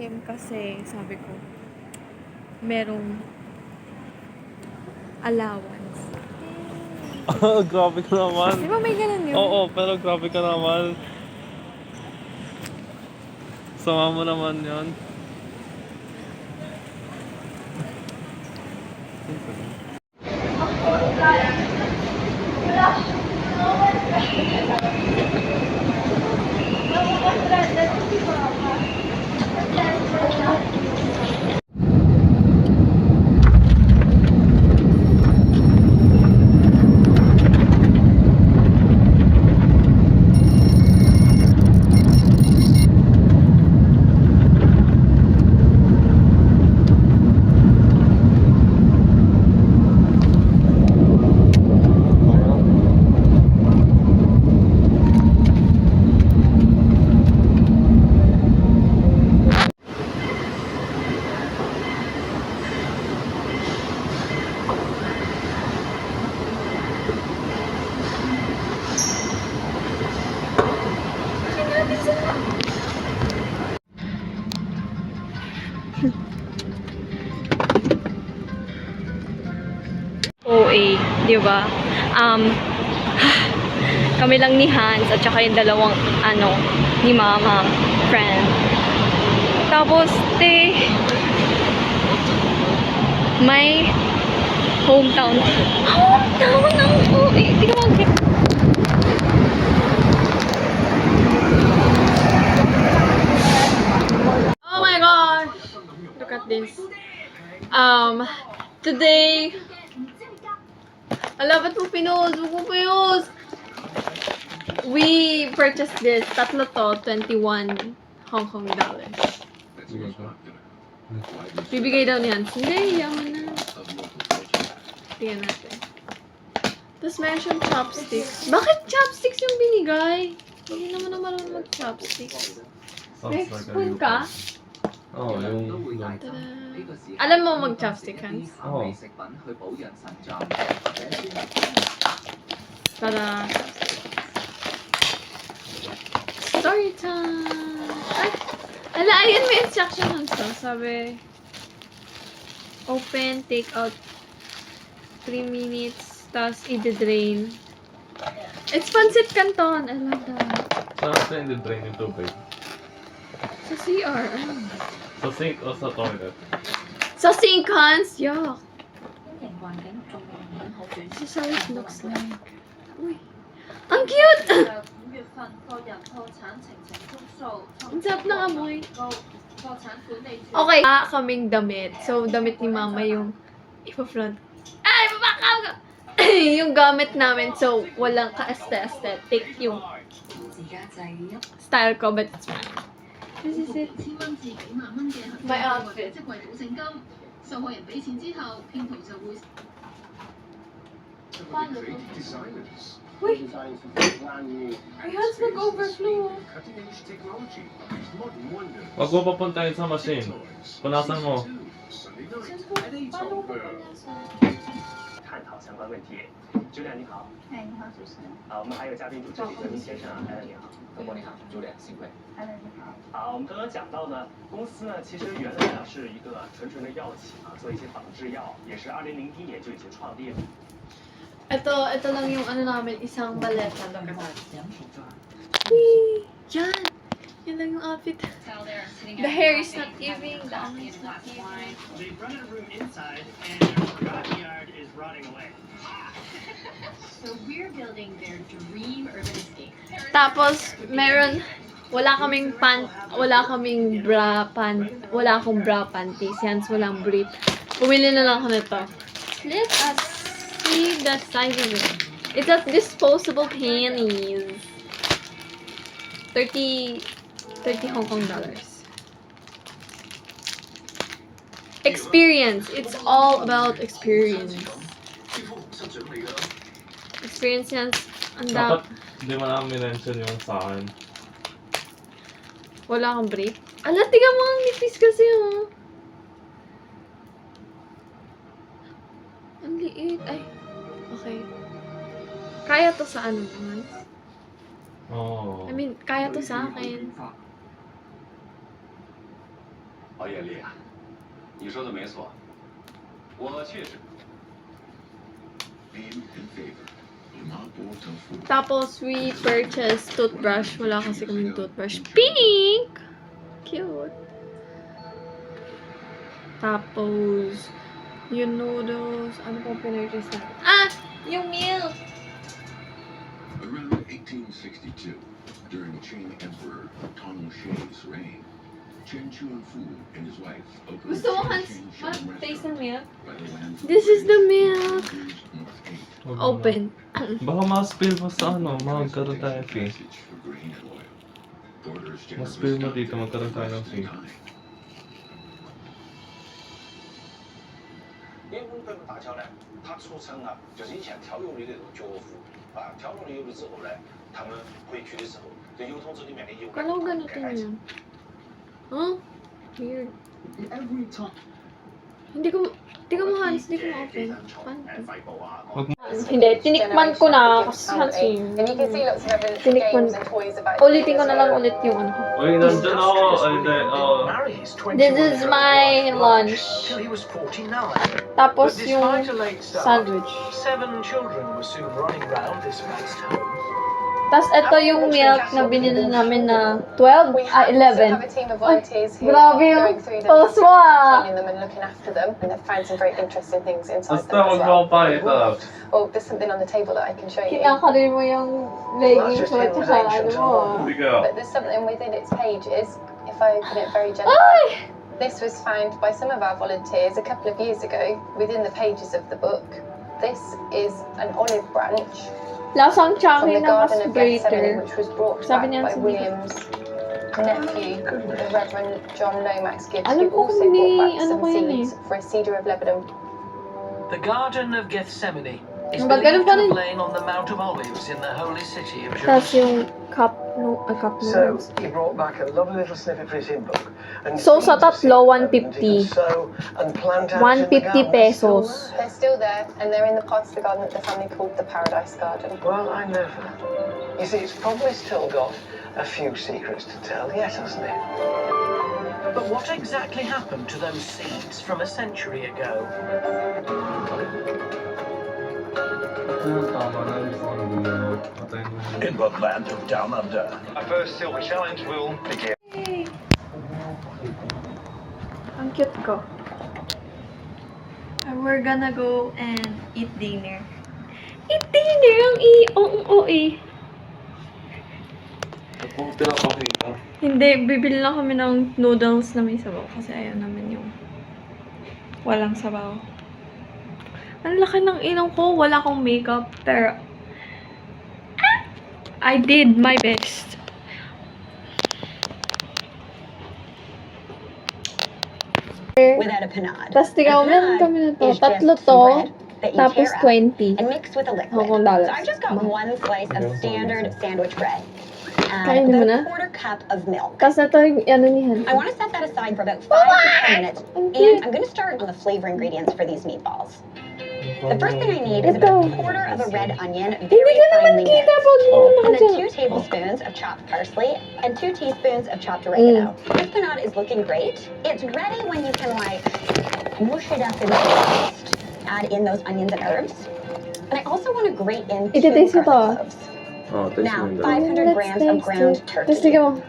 him kasi sabi ko, merong allowance. Grabe ka naman. Di ba may ganun yun? Oo, pero grabe ka naman. Sama mo naman yun. OA, di ba? Kami lang ni Hans at saka yung dalawang ni Mama, friend. Tapos, may hometown ng OA. Di ka mag- Oh my gosh! Look at this. Today, ba't mo pinost? Huwag mo pinost! We purchased this. Tatlo to, 21 Hong Kong dollars. Bibigay daw niyan. Hindi, yaman na. Tingnan natin. Tapos meron siyang chopsticks. Bakit chopsticks yung binigay? Hindi naman na marunong mag-chopsticks. May spoon ka? Oo, yung... Tada. Alam mo mag-chopstick, Hans? Oo. Tada. Story time! Ay! Ala, ayan may instruction Hans to. Sabi, open, take out 3 minutes, tapos i-drain. It's pancit canton. I love that. Saan natin i-drain yung tubig? Sa CR. Ano? Sa sink o sa toilet? Sa sink, Hans! Yuck! This is how it looks like. Uy. Ang cute! Ang sarap ng amoy. Okay, kaming damit. So, damit ni Mama yung ipa-front. Ay, babakaw ka! Yung gamit namin. So, walang ka-aesthetic yung style ko, but it's fine. This is it. My outfit. Uy! Ay, Hans, nag-overflow. Wag mo papuntahin sa machine. Punasan mo. 探讨相关问题。主任你好。哎，你好，主持人。我们还有嘉宾主持李泽明先生，艾伦你好。德国你好，主任幸会。艾伦你好。我们刚刚讲到呢，公司呢其实原来是一个纯的药企做一些仿制药，也是2001年就已经创立了。Ito lang yung namin, isang baleta. Whee! Yan! Yan lang yung outfit. The hair is not giving, the arm is not giving. They run a room inside and their forgotten yard is rotting away. So we're building their dream urban escape. Tapos, wala kaming bra wala akong bra panties. Yan, walang brief. Pumili na lang ako nito. Let us see the size of it. It's a disposable panties. 30 Hong Kong dollars. Experience. It's all about experience. Experience yan. Dapat hindi mo namin mention yung sa akin. Wala kang brief? Ala, tingnan mo ang nipis kasi, oh. Ang liit. Ay, okay. Kaya to sa ano naman? Oo. I mean, kaya to sa akin. 熬夜力啊，你说的没错，我确实。 Tapos, we purchased toothbrush. Wala kasi kaming toothbrush. Pink! Cute. Tapos, yung noodles. Ano pa pinurchase natin? Ah! Yung milk! Around 1862, during Qing Emperor Tong Shi's reign, Chen Chuanfu and his wife opened Gusto mo Chen Shan taste ng milk? by the lands of This is the milk! North Gate. Open. Baka ma-spill mo sa ano, magkaroon tayo fee. Passage for grain and oil. Borders Ma-spill mo generously dito, magkaroon tayo ng fee. 因为这个大桥呢，它出城啊，就是以前挑油的那种脚夫啊，挑完了油了之后呢，他们回去的时候，这油桶子里面的油呢， Kala ko ganito na yan. Huh? Weird. Every time. Hindi ko Hans, hindi ko ma-open. Paano? 廢布啊， Hindi, tinikman ko na kasi Hans And you can see lots of evidence Tinikman. games and toys about Ulitin ko na lang ulit yung ano ko. Uy, nandyan ako. Ay, hindi. This is my lunch. Till he was 49. Tapos But yung despite a late start, sandwich. 7 children were soon running round this vast home. Tapos ito yung milk na binili namin na 12? We Ah, have 11. a team of volunteers who grabe are yung going through them, post mo ah. cleaning them and looking after them, and they've found some very interesting things inside Basta them as wag well. mo pa ito. Oh, there's something on the table that I can show you. Kinakarin mo yung leggings mo at saka ano mo ah. Hindi ka. But there's something within its pages, if I open it very gently. Ay! This was found by some of our volunteers a couple of years ago within the pages of the book. This is an olive branch Lasang from chunky the na mas Garden of Gethsemane, greater. which was brought Sabi back niya by sa William's nephew, the Reverend John Lomax Gibbs, Alam who ko also kung brought di- back ano some ko yun seeds for a cedar of Lebanon. The Garden of Gethsemane is But believed ganun pa to rin. have lain on the Mount of Olives in the holy city of Tapos Jerusalem. yung cup So noodles. he brought back a lovely little snippet for his hymn book. And So, sa seeds tatlo, of seed 150. that he can sow and plant out in the 150 garden. pesos. They're still there, and they're in the part of the garden that the family called the Paradise Garden. Well, I never. You see, it's probably still got a few secrets to tell yet, hasn't it? But what exactly happened to those seeds from a century ago? Tama na. Gusto ko nabili ako. Patayin mo. In the land of Down Under. Our first silver challenge will begin. Yay! Ang cute ko. And we're gonna go and eat dinner. Eat dinner! Ang OA. Kung pinapakita. Hindi, bibili lang kami ng noodles na may sabaw kasi ayaw namin yung walang sabaw. Ang laki ng ilong ko, wala akong makeup, pero I did my best. Without a panade. Tapos tigaw, meron kami na to. Tatlo to, tapos 20. And mixed with a liquid. $20. So I just got one slice of standard sandwich bread. Kainin mo And na? a quarter cup of milk. Tapos na to yung ano ni Han. I want to set that aside for about 5 to 10 minutes. Ang cute. And I'm going to start on the flavor ingredients for these meatballs. The first thing I need is Ito. about a quarter of a red onion, Hindi very ka naman finely kita minced. pag And then nakadyan. 2 tablespoons of chopped parsley and 2 teaspoons of chopped oregano. This panade is looking great. It's ready when you can like mush it up in the paste. Add in those onions and herbs. And I also want to grate in 2 Iti-taste ko to. garlic cloves. Oh, taste Now, mo yun. 500 grams of ground Tapos turkey. tigaw mo.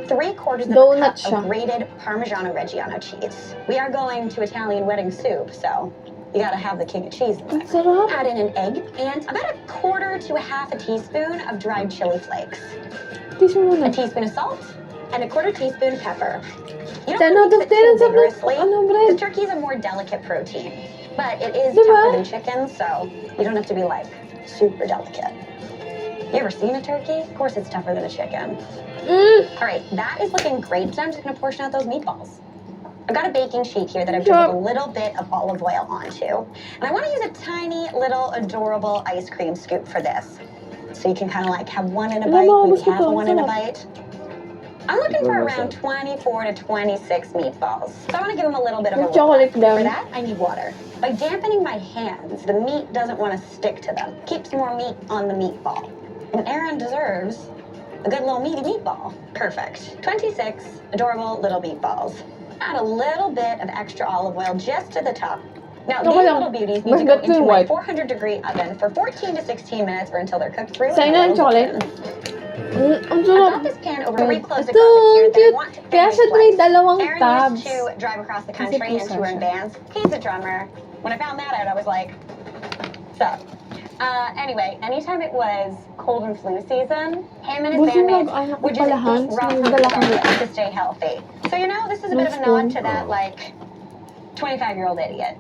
3/4 of a Donut cup siya. of grated Parmigiano Reggiano cheese. We are going to Italian wedding soup, so you gotta have the king of cheese in Ang there. sarap. Add in an egg and about 1/4 to a half a teaspoon of dried chili flakes. Taste mo A muna. teaspoon of salt and a 1/4 teaspoon pepper. You 10 out don't of want 10 to mix it ang too sarap. vigorously, Ano, because bread? turkey is a more delicate protein. But it is Diba? tougher than chicken, so you don't have to be like super delicate. You ever seen a turkey? Of course it's tougher than a chicken. All right, that is looking great. So I'm just gonna portion out those meatballs. I've got a baking sheet here that I've drizzled a little bit of olive oil onto. And I wanna use a tiny little adorable ice cream scoop for this. So you can kind of like have one in a bite, maybe half of one in a bite. I'm looking for around 24 to 26 meatballs. So I wanna give them a little bit of a roll. Chocolate For brown. that, I need water. By dampening my hands, the meat doesn't wanna stick to them. Keeps more meat on the meatball. And Aaron deserves a good little meaty meatball. Perfect. 26 adorable little meatballs. add a little bit of extra olive oil just to the top. Now, Okay these lang. little beauties Mas need to go gato into yung a white. 400-degree oven for 14 to 16 minutes or until they're cooked through. Sa'yo and na a yung little chocolate. golden. Ang I've sarap. got this pan over three cloves of Ito, garlic here that I cute. want to Kaya thinly siya may slice. dalawang Aaron tabs. used to drive across the Kasi country and pusa tour in siya. bands. He's a drummer. When I found that out, I was like, sup? Anyway, anytime it was cold and flu season, him and his Buti bandmates nag-anak would ko just pala, Hans. eat raw Nagdala ka garlic nito. to stay healthy. So, you know, this is a No bit of a nod spoon. to that, like, 25-year-old idiot.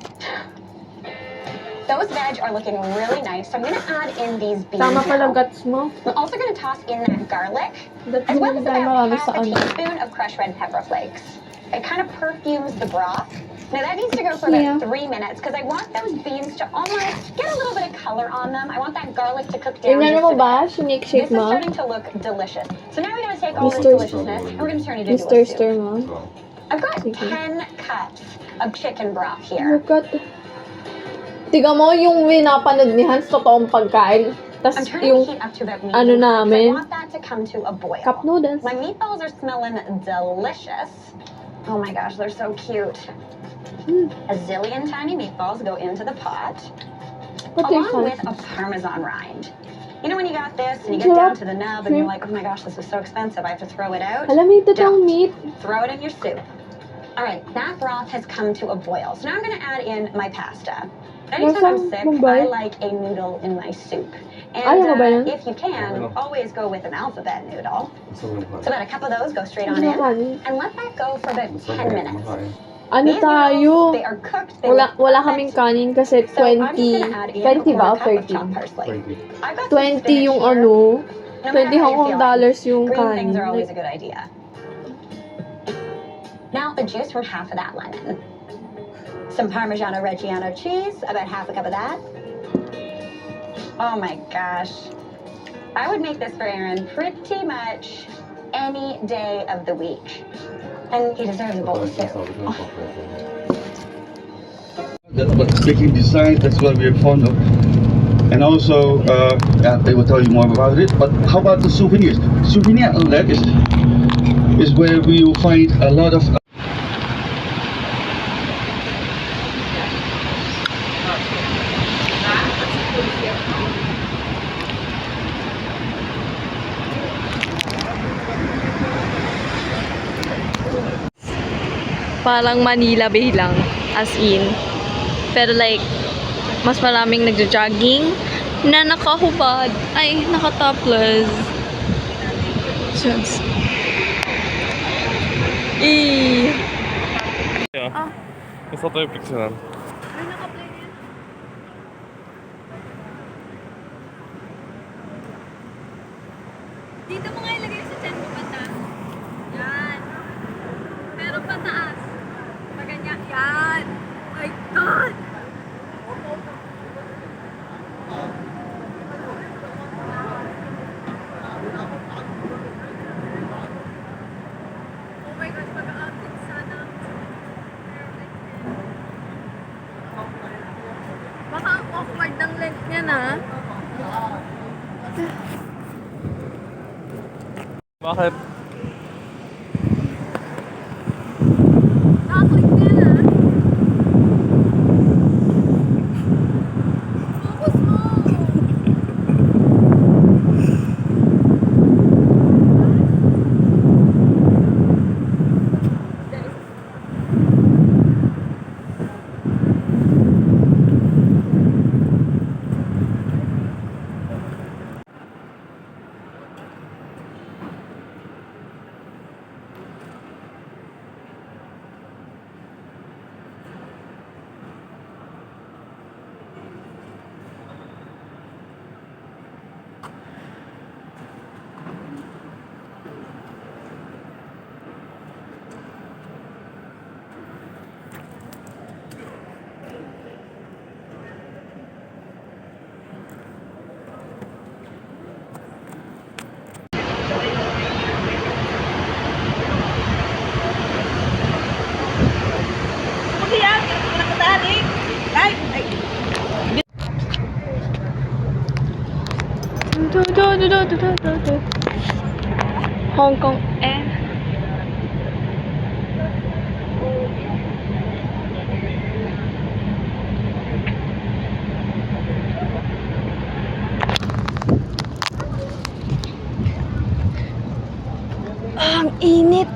Those veg are looking really nice, so I'm going to add in these beans Tama pala now. guts mo. I'm also going to toss in that garlic, That's as well as tayo about marami half sa a ano. teaspoon of crushed red pepper flakes. It kind of perfumes the broth. Now that needs to go for Yeah. about 3 minutes because I want those beans to almost get a little bit of color on them. I want that garlic to cook down Tingnan just mo a ba? bit. Shake-shake This is mo. starting to look delicious. So now we're going to take all this Mr. deliciousness and we're going to turn it into a Stir soup. mo. I've got Sige. 10 cups of chicken broth Oh here. my God. Tiga mo yung pinapanood ni Hans, totoong pagkain. I'm Tapos turning yung the heat up to about medium ano heat 'cause I namin, want that to come to a boil. cup noodles. My meatballs are smelling delicious. Oh my gosh, they're so cute. A zillion tiny meatballs go into the pot, Okay, along fine. with a Parmesan rind. You know when you got this and you get down to the nub and you're like, oh my gosh, this is so expensive, I have to throw it out? Alam mo ito tong Don't. meat. Throw it in your soup. All right, that broth has come to a boil. So now I'm going to add in my pasta. Anytime I'm Masang sick, Mumbai. I like a noodle in my soup. Ayaw mo ba And yun? if you can, always go with an alphabet noodle. So about a cup of those go straight on Ano in. kanin? And let that go for about 10 minutes. Ano These tayo? noodles, they are cooked. They Wala look kaming perfect. kanin kasi So I'm just 20. gonna add in 20 ba? a quarter cup of 30? chopped parsley. I've got some 20 spinach yung here. ano. No 20 matter how Hong you're Kong feeling, dollars yung green kanin. things are always a good idea. Now the juice from half of that lemon. Some Parmigiano Reggiano cheese, about half a cup of that. Oh my gosh. I would make this for Aaron pretty much any day of the week. And he deserves a bowl of soup. But making design, that's what we're fond of. And also, they will tell you more about it. But how about the souvenirs? Souvenir outlet is where we will find a lot of. Parang Manila Bay lang. As in. Pero like, mas maraming nagja-jogging na nakahubad. Ay, nakatopless. Shucks. Sa tayo picture. Dito mo nga ilagay sa chan mo pataas. Yan. Pero pataas. Paganyan. Yan. My God! Oh my God, mag-a-update sana. Baka ang awkward ng length niya na. Bakit? Nakaklik niya na. Focus mo! Hong Kong Air. Ang init!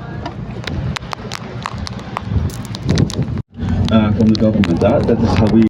From the government, that is how we